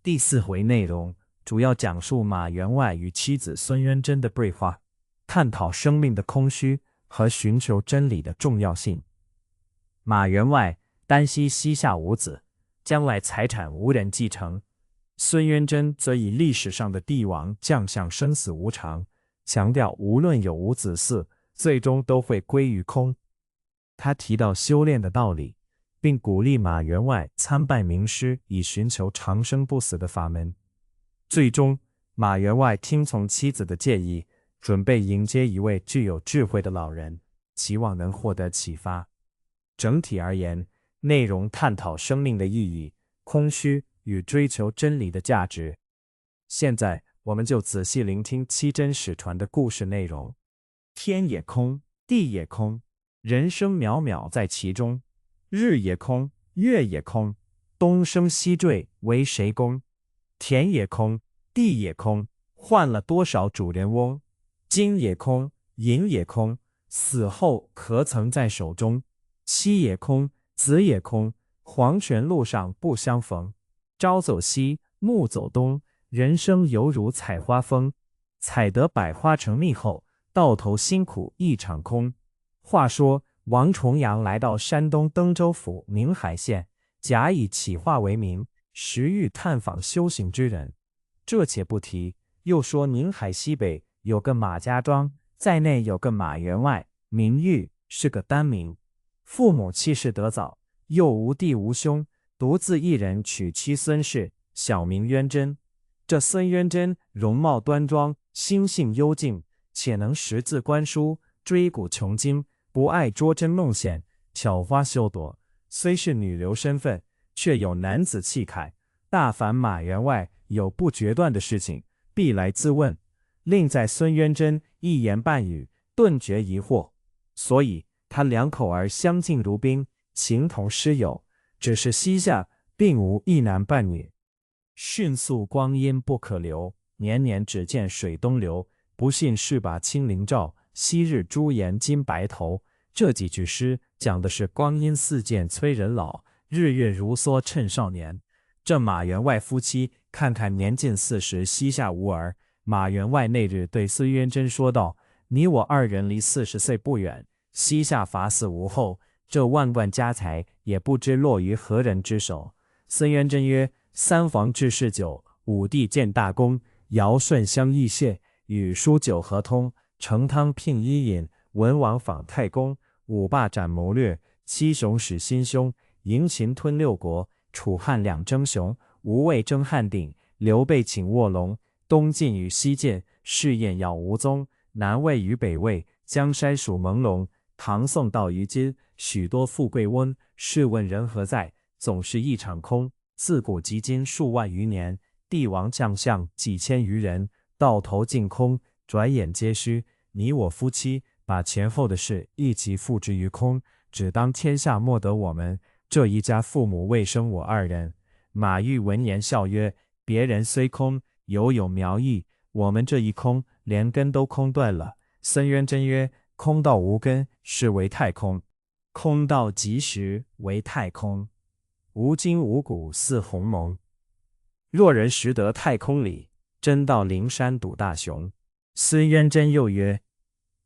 第4回内容主要讲述马员外与妻子孙渊珍的对话，探讨生命的空虚和寻求真理的重要性。马员外担心膝下无子，将来财产无人继承；孙渊珍则以历史上的帝王将相生死无常，强调无论有无子嗣，最终都会归于空。他提到修炼的道理，并鼓励马员外参拜名师，以寻求长生不死的法门。最终，马员外听从妻子的建议，准备迎接一位具有智慧的老人，期望能获得启发。整体而言，内容探讨生命的意义、空虚与追求真理的价值。现在，我们就仔细聆听七真史传的故事内容。天也空，地也空，人生渺渺在其中。日也空，月也空，东升西坠，为谁供？田也空，地也空，换了多少主人翁？金也空，银也空，死后可曾在手中？妻也空，子也空，黄泉路上不相逢。朝走西，暮走东，人生犹如采花蜂，采得百花成蜜后，到头辛苦一场空。话说王重阳来到山东登州府宁海县，假以企划为名，实欲探访修行之人。这且不提，又说宁海西北有个马家庄，在内有个马员外，名誉，是个单名。父母去世得早，又无弟无兄，独自一人娶妻孙氏，小名渊珍。这孙渊珍容貌端庄，心性幽静，且能识字观书，追古穷今，不爱捉真梦显，巧花绣朵。虽是女流身份，却有男子气概。大凡马员外有不决断的事情，必来自问，另在孙渊珍一言半语顿决疑惑。所以他两口儿相敬如宾，情同师友，只是膝下并无一男半女。迅速光阴不可留，年年只见水东流。不信是把清灵照，昔日朱颜今白头。这几句诗讲的是光阴似箭催人老，日月如梭趁少年。这马员外夫妻看看年近40，膝下无儿。马员外那日对孙渊珍说道：“你我二人离40岁不远，膝下伐死无后，这万贯家财也不知落于何人之手。”孙渊珍曰：“三房致仕酒，五帝见大功，尧舜相异谢，禹书九合通，成汤聘伊尹，文王访太公，五霸斩谋略，七雄使心胸，迎秦吞六国，楚汉两争雄，吴魏争汉鼎，刘备请卧龙，东晋与西晋，试验杳无踪，南魏与北魏，江山属朦胧，唐宋到于今，许多富贵翁，试问人何在？总是一场空。自古及今数万余年，帝王将相几千余人，到头尽空，转眼皆虚。你我夫妻把前后的事一起付之于空，只当天下莫得我们这一家父母未生我二人。马玉闻言笑曰：“别人虽空，犹有苗裔，我们这一空，连根都空断了。”孙渊珍曰：“空到无根，是为太空；空到极时，为太空。无筋无骨，似鸿蒙。若人识得太空理，真到灵山赌大雄。”孙渊珍又曰：“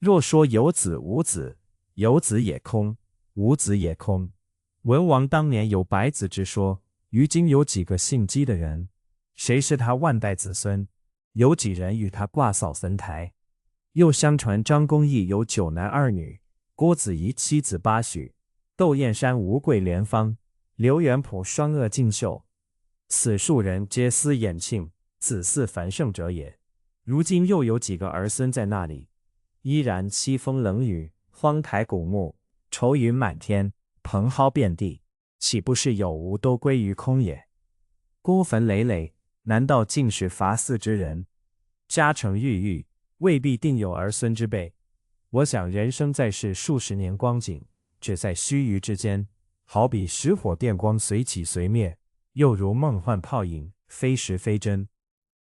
若说有子无子，有子也空，无子也空。文王当年有百子之说，于今有几个姓姬的人？谁是他万代子孙？有几人与他挂扫坟台？又相传张公义有9男2女，郭子仪7子8许，窦燕山吴桂莲芳，刘元溥双恶竞秀。此数人皆司衍庆，子嗣繁盛者也。如今又有几个儿孙在那里？依然凄风冷雨，荒台古木，愁云满天，蓬蒿遍地，岂不是有无都归于空也？孤坟累累，难道尽是伐嗣之人？家成郁郁，未必定有儿孙之辈。我想人生在世数十年光景，只在须臾之间，好比石火电光随起随灭，又如梦幻泡影，非实非真。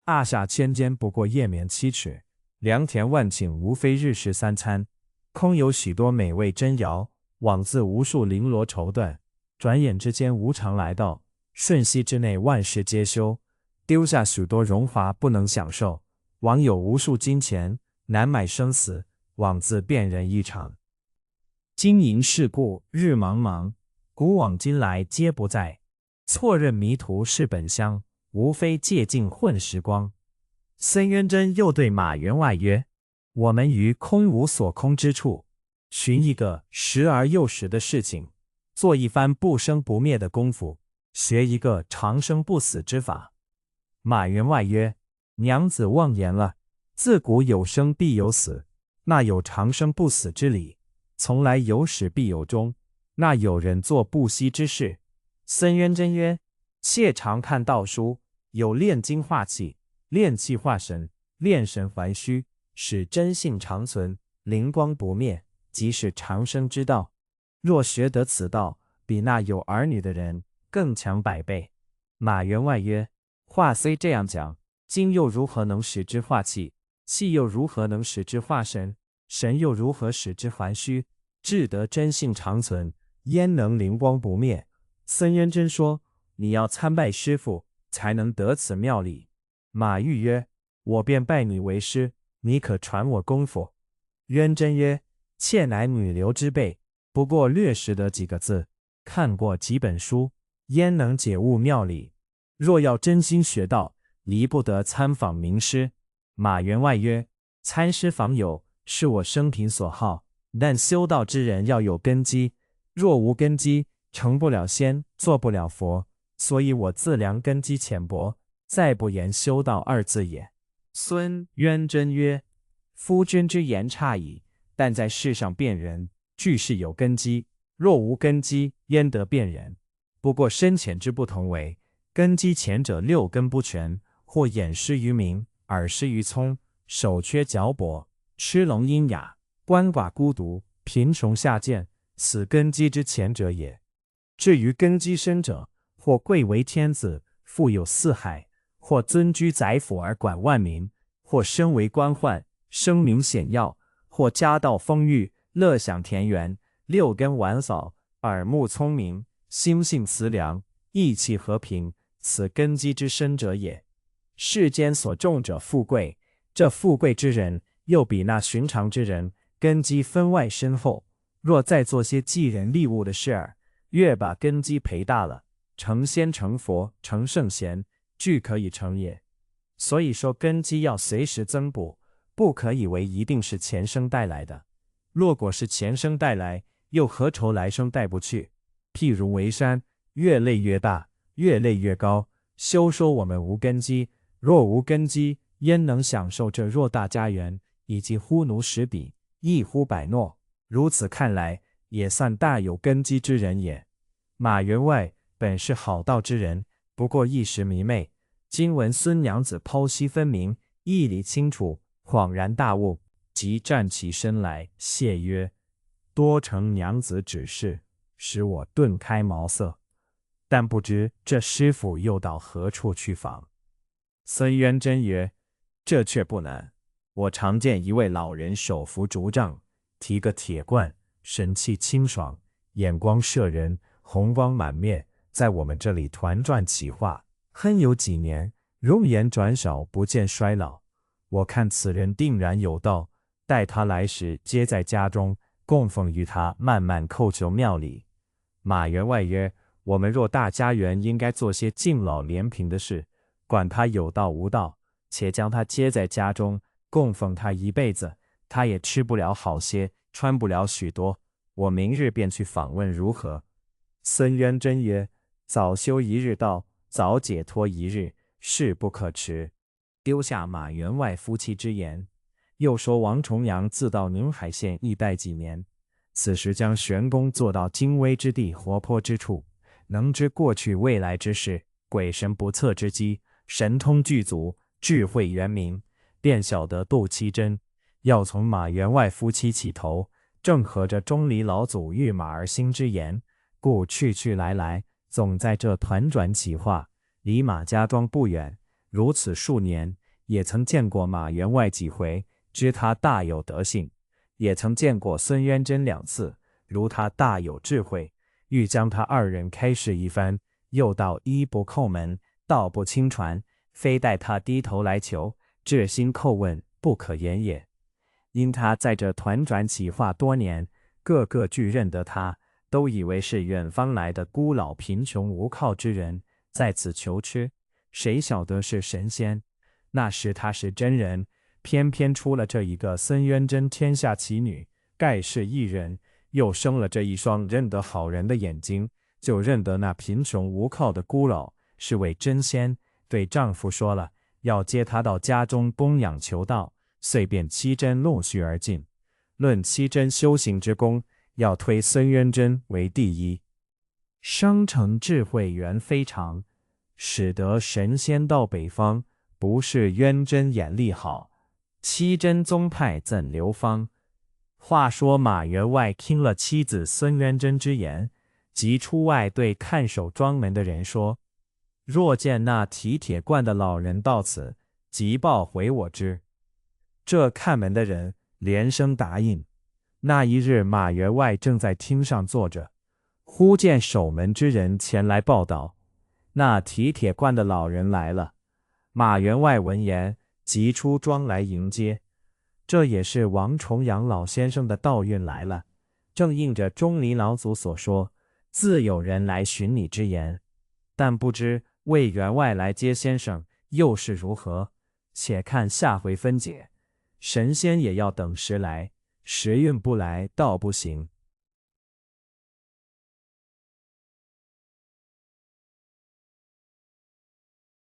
榻下千间不过夜眠7尺，良田万顷无非日食3餐。空有许多美味珍肴，枉自无数绫罗绸缎。转眼之间无常来到，瞬息之内万事皆休。丢下许多荣华不能享受，枉有无数金钱，难买生死，枉自辨人一场。经营世故日茫茫，古往今来皆不在。错认迷途是本乡，无非借镜混时光。孙渊真又对马员外曰：我们于空无所空之处，寻一个时而又时的事情，做一番不生不灭的功夫，学一个长生不死之法。马员外曰：娘子妄言了，自古有生必有死，那有长生不死之理？从来有始必有终，那有人做不息之事？孙渊真曰：妾常看道书，有炼精化气，炼气化神，炼神还虚，使真性长存，灵光不灭，即是长生之道。若学得此道，比那有儿女的人更强100倍。马员外曰：话虽这样讲，精又如何能使之化气？气又如何能使之化神？神又如何使之还虚？至得真性长存，焉能灵光不灭？孙渊真说：你要参拜师父，才能得此妙理。马玉曰：我便拜你为师，你可传我功夫？渊真曰：妾乃女流之辈，不过略识得几个字，看过几本书，焉能解悟妙理？若要真心学道，离不得参访名师。马员外曰：参师访友是我生平所好，但修道之人要有根基，若无根基，成不了仙，做不了佛，所以我自量根基浅薄，再不言修道2字也。孙渊真曰：夫君之言差矣，但在世上辨人，俱是有根基，若无根基，焉得辨人？不过深浅之不同为，根基浅者6根不全，或眼失于明，耳失于聪，手缺脚跛，吃聋喑哑，鳏寡孤独，贫穷下贱，此根基之浅者也。至于根基深者，或贵为天子，富有四海，或尊居宰府而管万民，或身为官宦，声名显耀，或家道丰裕，乐享田园，6根完扫，耳目聪明，心性慈良，意气和平，此根基之深者也。世间所重者富贵，这富贵之人又比那寻常之人根基分外深厚，若再做些济人利物的事儿，越把根基培大了，成仙成佛成圣贤，俱可以成也。所以说根基要随时增补，不可以为一定是前生带来的。若果是前生带来，又何愁来生带不去？譬如为山，越累越大，越累越高。休说我们无根基，若无根基，焉能享受这偌大家园，以及呼奴10比，一呼百诺？如此看来，也算大有根基之人也。马员外本是好道之人，不过一时迷昧，今闻孙娘子剖析分明，义理清楚，恍然大悟，即站起身来，谢曰：多承娘子指示，使我顿开茅塞，但不知这师傅又到何处去访？孙渊真曰：这却不难，我常见一位老人手扶竹杖，提个铁罐，神气清爽，眼光摄人，红光满面，在我们这里团转起话，亨有几年，容颜转少，不见衰老。我看此人定然有道，待他来时，皆在家中供奉于他，慢慢叩求妙理。马员外曰：我们若大家园，应该做些敬老怜贫的事，管他有道无道，且将他接在家中，供奉他一辈子，他也吃不了好些，穿不了许多。我明日便去访问，如何？孙渊真曰：早修一日道，早解脱一日，事不可迟。丢下马员外夫妻之言，又说王重阳自到宁海县一待几年，此时将玄宫做到精微之地，活泼之处，能知过去未来之事，鬼神不测之机，神通具足，智慧圆明，便晓得杜七真要从马员外夫妻起头，正合着钟离老祖御马而兴之言，故去去来来，总在这团转起话。离马家庄不远，如此数年，也曾见过马员外几回，知他大有德性，也曾见过孙渊真2次，如他大有智慧，欲将他2人开示一番，又道一不叩门，道不轻传，非待他低头来求，至心叩问，不可言也。因他在这团转起化多年，个个俱认得他，都以为是远方来的孤老贫穷无靠之人，在此求吃。谁晓得是神仙？那时他是真人，偏偏出了这一个孙渊真天下奇女，盖是一人，又生了这一双认得好人的眼睛，就认得那贫穷无靠的孤老是位真仙，对丈夫说了，要接他到家中供养求道，遂便七真陆续而进。论七真修行之功，要推孙渊真为第一。生成智慧原非常，使得神仙到北方，不是渊真眼力好，七真宗派怎流芳？话说马员外听了妻子孙渊真之言，即出外对看守庄门的人说：若见那提铁罐的老人到此，即报回我知。这看门的人连声答应。那一日，马员外正在厅上坐着，忽见守门之人前来报道，那提铁罐的老人来了。马员外闻言，即出庄来迎接。这也是王重阳老先生的道运来了，正应着钟离老祖所说，自有人来寻你之言。但不知魏员外来接先生又是如何，且看下回分解。神仙也要等时来，时运不来，道不行。